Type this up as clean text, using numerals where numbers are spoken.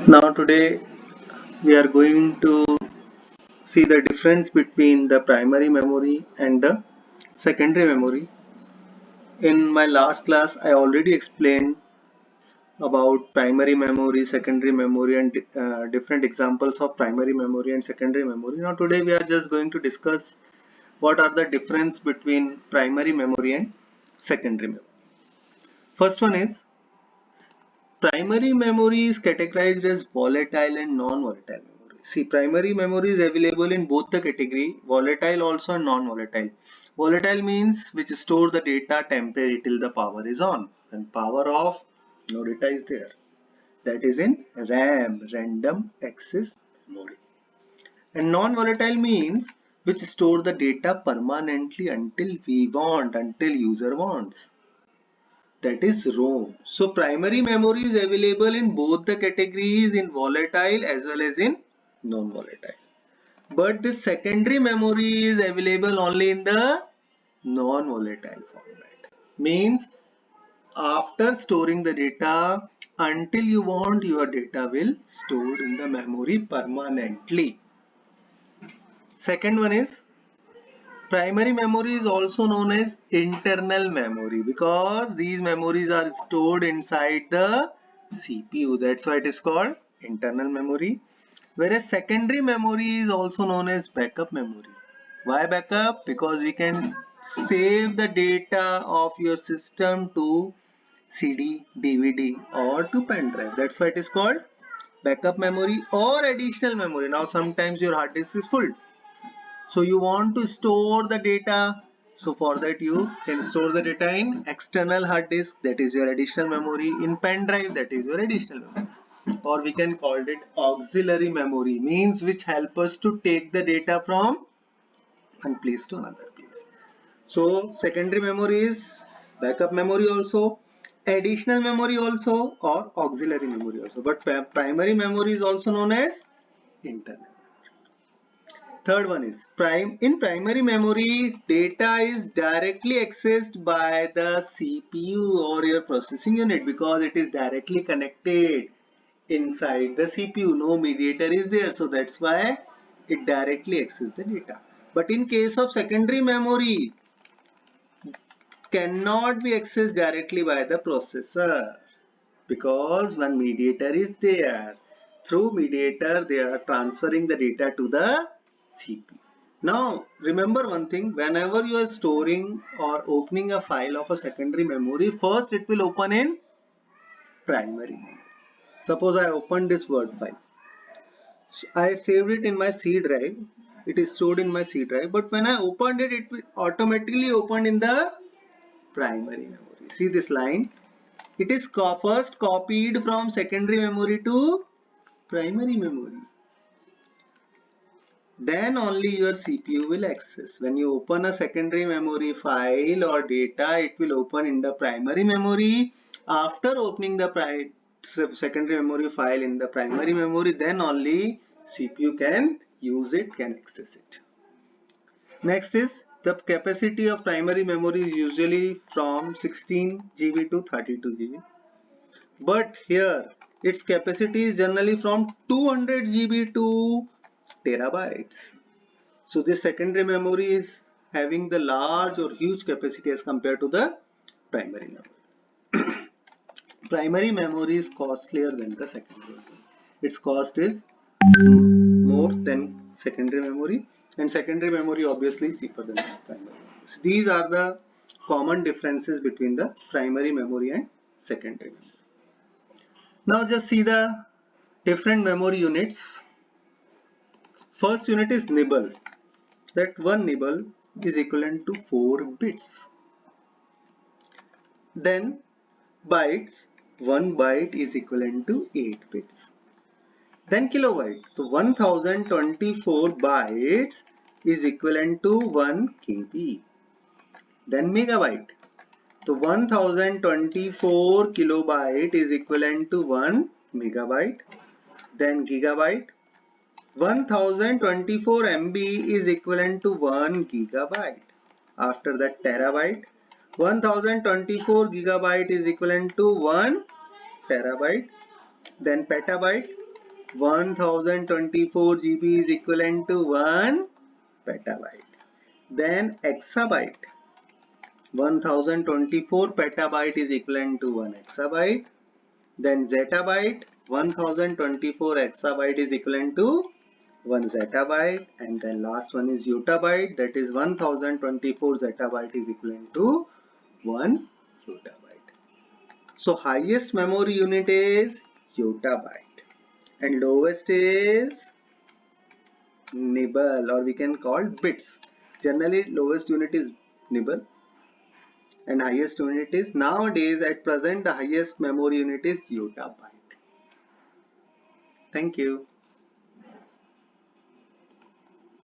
Now today we are going to see the difference between the primary memory and the secondary memory. In my last class I already explained about primary memory, secondary memory and different examples of primary memory and secondary memory. Now today we are just going to discuss what are the difference between primary memory and secondary memory. First one is primary memory is categorized as volatile and non-volatile memory. See, primary memory is available in both the category, volatile also and non-volatile. Volatile means which store the data temporarily till the power is on. When power off, no data is there. That is in RAM, random access memory. And non-volatile means which store the data permanently until we want, until user wants. That is ROM. So primary memory is available in both the categories, in volatile as well as in non-volatile. But the secondary memory is available only in the non-volatile format. Means after storing the data, until you want, your data will stored in the memory permanently. Second one is primary memory is also known as internal memory because these memories are stored inside the CPU. That's why it is called internal memory. Whereas secondary memory is also known as backup memory. Why backup? Because we can save the data of your system to CD, DVD or to pen drive. That's why it is called backup memory or additional memory. Now sometimes your hard disk is full. So you want to store the data. So for that you can store the data in external hard disk, that is your additional memory, in pen drive, that is your additional memory. Or we can call it auxiliary memory, means which help us to take the data from one place to another place. So secondary memory is backup memory also, additional memory also, or auxiliary memory also. But primary memory is also known as internal. Third one is in primary memory, data is directly accessed by the CPU or your processing unit because it is directly connected inside the CPU. No mediator is there, so that's why it directly accesses the data. But in case of secondary memory, cannot be accessed directly by the processor because one mediator is there. Through mediator, they are transferring the data to the CPU. Now, remember one thing, whenever you are storing or opening a file of a secondary memory, first it will open in primary memory. Suppose I opened this Word file. So I saved it in my C drive. It is stored in my C drive, but when I opened it, it will automatically open in the primary memory. See this line? It is first copied from secondary memory to primary memory. Then only your CPU will access. When you open a secondary memory file or data, it will open in the primary memory. After opening the secondary memory file in the primary memory, then only CPU can use it, can access it. Next is the capacity of primary memory is usually from 16 GB to 32 GB. But here its capacity is generally from 200 GB to terabytes. So this secondary memory is having the large or huge capacity as compared to the primary memory. Primary memory is costlier than the secondary memory. Its cost is more than secondary memory, and secondary memory obviously is cheaper than the primary memory. So these are the common differences between the primary memory and secondary memory. Now just see the different memory units. First unit is nibble. That one nibble is equivalent to 4 bits. Then bytes, 1 byte is equivalent to 8 bits. Then kilobyte, so 1024 bytes is equivalent to 1 KB. Then megabyte, so 1024 kilobyte is equivalent to 1 megabyte. Then gigabyte, 1024 MB is equivalent to 1 gigabyte. After that terabyte, 1024 gigabyte is equivalent to 1 terabyte. Then petabyte, 1024 GB is equivalent to 1 petabyte. Then exabyte, 1024 petabyte is equivalent to 1 exabyte. Then zettabyte, 1024 exabyte is equivalent to 1 zettabyte. And then last one is yottabyte, that is 1024 zettabyte is equivalent to 1 yottabyte. So highest memory unit is yottabyte and lowest is nibble, or we can call bits. Generally lowest unit is nibble and highest unit is, nowadays at present the highest memory unit is yottabyte. Thank you.